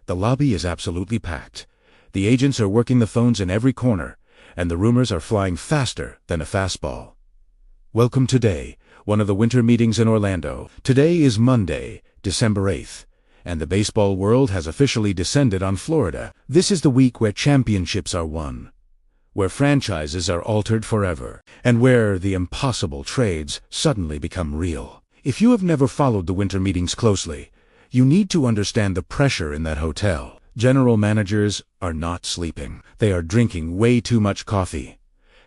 The lobby is absolutely packed. The agents are working the phones in every corner, and the rumors are flying faster than a fastball. Welcome today, one of the winter meetings in Orlando. Today is Monday, December 8th, and the baseball world has officially descended on Florida. This is the week where championships are won, where franchises are altered forever, and where the impossible trades suddenly become real. If you have never followed the winter meetings closely, you need to understand the pressure in that hotel. General managers are not sleeping. They are drinking way too much coffee,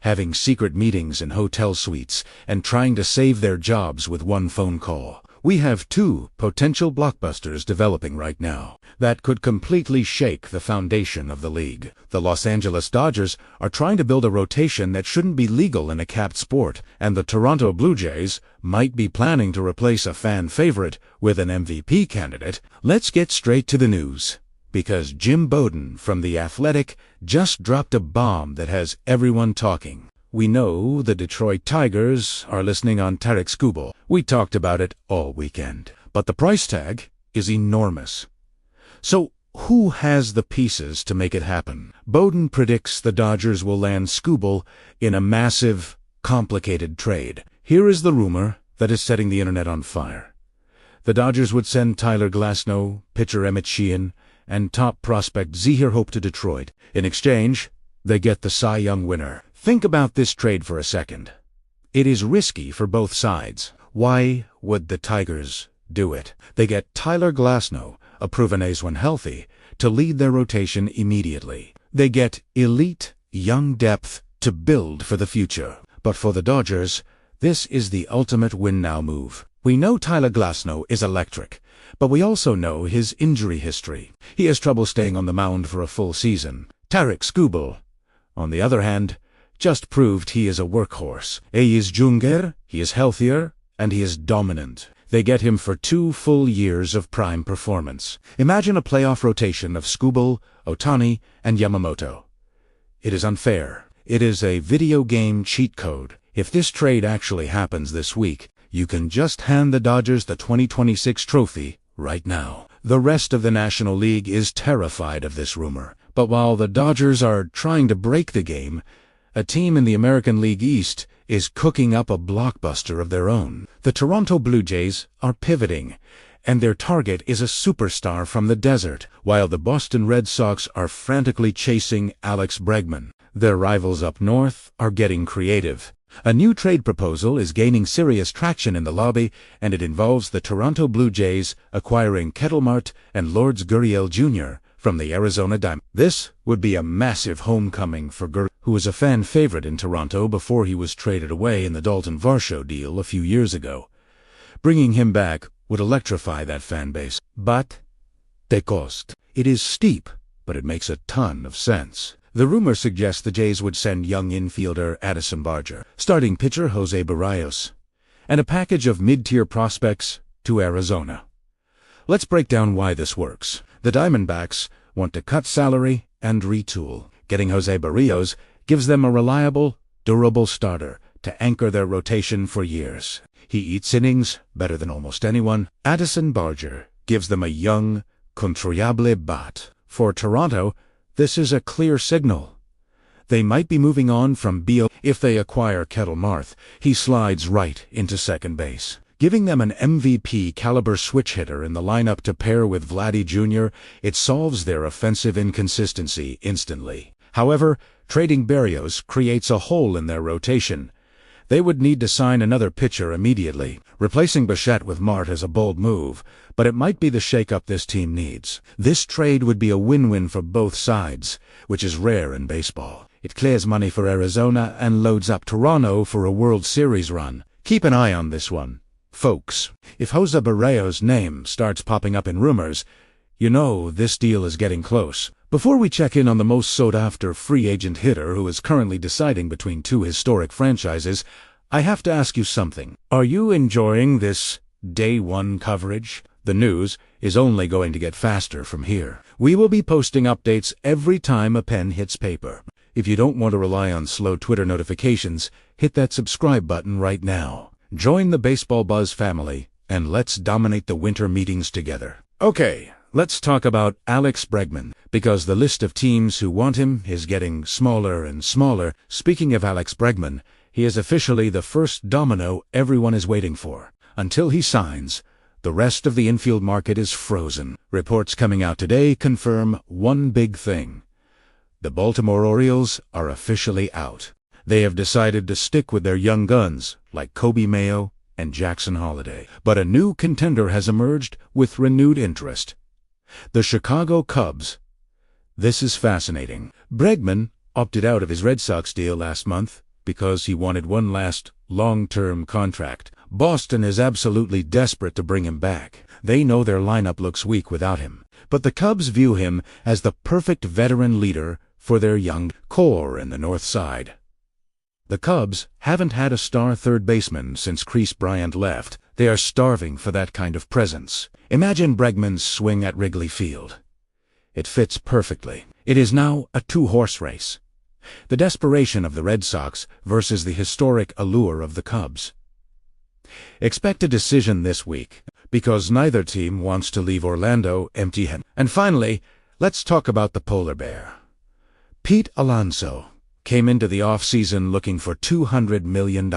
having secret meetings in hotel suites, and trying to save their jobs with one phone call. We have two potential blockbusters developing right now that could completely shake the foundation of the league. The Los Angeles Dodgers are trying to build a rotation that shouldn't be legal in a capped sport, and the Toronto Blue Jays might be planning to replace a fan favorite with an MVP candidate. Let's get straight to the news, because Jim Bowden from The Athletic just dropped a bomb that has everyone talking. We know the Detroit Tigers are listening on Tarik Skubal. We talked about it all weekend. But the price tag is enormous. So who has the pieces to make it happen? Bowden predicts the Dodgers will land Skubal in a massive, complicated trade. Here is the rumor that is setting the internet on fire. The Dodgers would send Tyler Glasnow, pitcher Emmett Sheehan, and top prospect Zahir Hope to Detroit. In exchange, they get the Cy Young winner. Think about this trade for a second. It is risky for both sides. Why would the Tigers do it? They get Tyler Glasnow, a proven ace when healthy, to lead their rotation immediately. They get elite, young depth to build for the future. But for the Dodgers, this is the ultimate win-now move. We know Tyler Glasnow is electric, but we also know his injury history. He has trouble staying on the mound for a full season. Tarik Skubal, on the other hand, just proved he is a workhorse. He is younger, he is healthier, and he is dominant. They get him for 2 full years of prime performance. Imagine a playoff rotation of Skubal, Ohtani, and Yamamoto. It is unfair. It is a video game cheat code. If this trade actually happens this week, you can just hand the Dodgers the 2026 trophy right now. The rest of the National League is terrified of this rumor. But while the Dodgers are trying to break the game, a team in the American League East is cooking up a blockbuster of their own. The Toronto Blue Jays are pivoting, and their target is a superstar from the desert, while the Boston Red Sox are frantically chasing Alex Bregman. Their rivals up north are getting creative. A new trade proposal is gaining serious traction in the lobby, and it involves the Toronto Blue Jays acquiring Ketel Marte and Lourdes Gurriel Jr. from the Arizona Diamondbacks. This would be a massive homecoming for Gurriel, who was a fan favorite in Toronto before he was traded away in the Dalton Varsho deal a few years ago. Bringing him back would electrify that fan base. But the cost. It is steep, but it makes a ton of sense. The rumor suggests the Jays would send young infielder Addison Barger, starting pitcher Jose Berrios, and a package of mid-tier prospects to Arizona. Let's break down why this works. The Diamondbacks want to cut salary and retool. Getting Jose Berrios gives them a reliable, durable starter to anchor their rotation for years. He eats innings better than almost anyone. Addison Barger gives them a young, controllable bat. For Toronto, this is a clear signal. They might be moving on from Beal. If they acquire Ketel Marte, he slides right into second base, giving them an MVP-caliber switch hitter in the lineup to pair with Vladdy Jr. It solves their offensive inconsistency instantly. However, trading Berrios creates a hole in their rotation. They would need to sign another pitcher immediately. Replacing Bichette with Marte is a bold move, but it might be the shakeup this team needs. This trade would be a win-win for both sides, which is rare in baseball. It clears money for Arizona and loads up Toronto for a World Series run. Keep an eye on this one, folks. If Jose Berrios' name starts popping up in rumors, you know this deal is getting close. Before we check in on the most sought-after free agent hitter who is currently deciding between 2 historic franchises, I have to ask you something. Are you enjoying this Day 1 coverage? The news is only going to get faster from here. We will be posting updates every time a pen hits paper. If you don't want to rely on slow Twitter notifications, hit that subscribe button right now. Join the Baseball Buzz family, and let's dominate the winter meetings together. Okay, Let's talk about Alex Bregman, because the list of teams who want him is getting smaller and smaller. Speaking of Alex Bregman, he is officially the first domino everyone is waiting for. Until he signs, the rest of the infield market is frozen. Reports coming out today confirm one big thing. The Baltimore Orioles are officially out. They have decided to stick with their young guns, like Kobe Mayo and Jackson Holliday. But a new contender has emerged with renewed interest. The Chicago Cubs. This is fascinating. Bregman opted out of his Red Sox deal last month because he wanted one last long-term contract. Boston is absolutely desperate to bring him back. They know their lineup looks weak without him. But the Cubs view him as the perfect veteran leader for their young core in the North Side. The Cubs haven't had a star third baseman since Kris Bryant left. They are starving for that kind of presence. Imagine Bregman's swing at Wrigley Field. It fits perfectly. It is now a two-horse race. The desperation of the Red Sox versus the historic allure of the Cubs. Expect a decision this week, because neither team wants to leave Orlando empty-handed. And finally, let's talk about the polar bear. Pete Alonso came into the offseason looking for $200 million.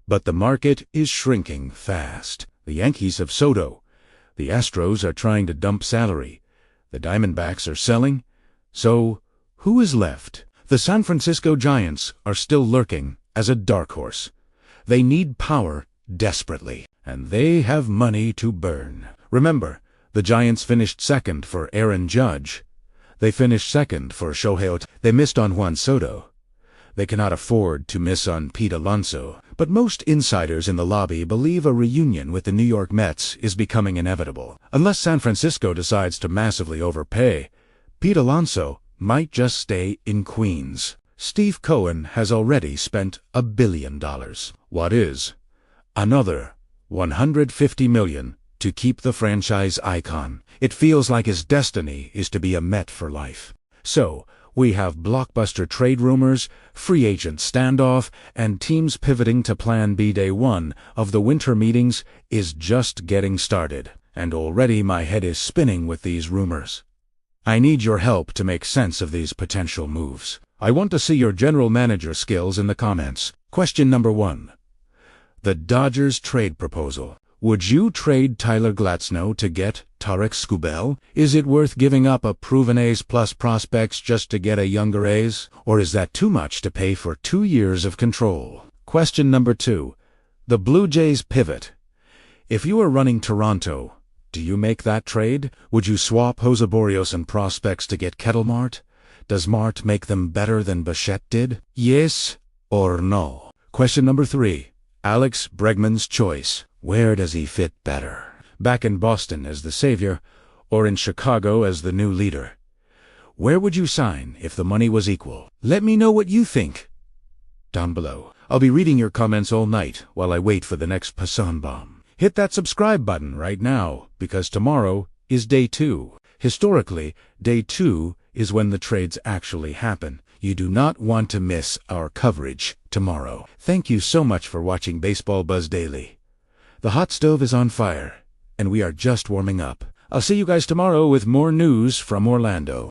But the market is shrinking fast. The Yankees have Soto. The Astros are trying to dump salary. The Diamondbacks are selling. So, who is left? The San Francisco Giants are still lurking as a dark horse. They need power desperately, and they have money to burn. Remember, the Giants finished second for Aaron Judge. They finished second for Shohei Ohtani. They missed on Juan Soto. They cannot afford to miss on Pete Alonso. But most insiders in the lobby believe a reunion with the New York Mets is becoming inevitable. Unless San Francisco decides to massively overpay, Pete Alonso might just stay in Queens. Steve Cohen has already spent $1 billion. What is another $150 million to keep the franchise icon? It feels like his destiny is to be a Met for life. So, we have blockbuster trade rumors, free agent standoff, and teams pivoting to Plan B. Day one of the winter meetings is just getting started, and already my head is spinning with these rumors. I need your help to make sense of these potential moves. I want to see your general manager skills in the comments. Question number 1. The Dodgers trade proposal. Would you trade Tyler Glasnow to get Tarik Skubal? Is it worth giving up a proven A's plus prospects just to get a younger A's? Or is that too much to pay for 2 years of control? Question number 2. The Blue Jays pivot. If you were running Toronto, do you make that trade? Would you swap Jose Berrios and prospects to get Ketel Marte? Does Marte make them better than Bichette did? Yes or no? Question number 3. Alex Bregman's choice. Where does he fit better? Back in Boston as the savior, or in Chicago as the new leader? Where would you sign if the money was equal? Let me know what you think down below. I'll be reading your comments all night while I wait for the next Passan bomb. Hit that subscribe button right now, because tomorrow is day 2. Historically, day 2 is when the trades actually happen. You do not want to miss our coverage tomorrow. Thank you so much for watching Baseball Buzz Daily. The hot stove is on fire, and we are just warming up. I'll see you guys tomorrow with more news from Orlando.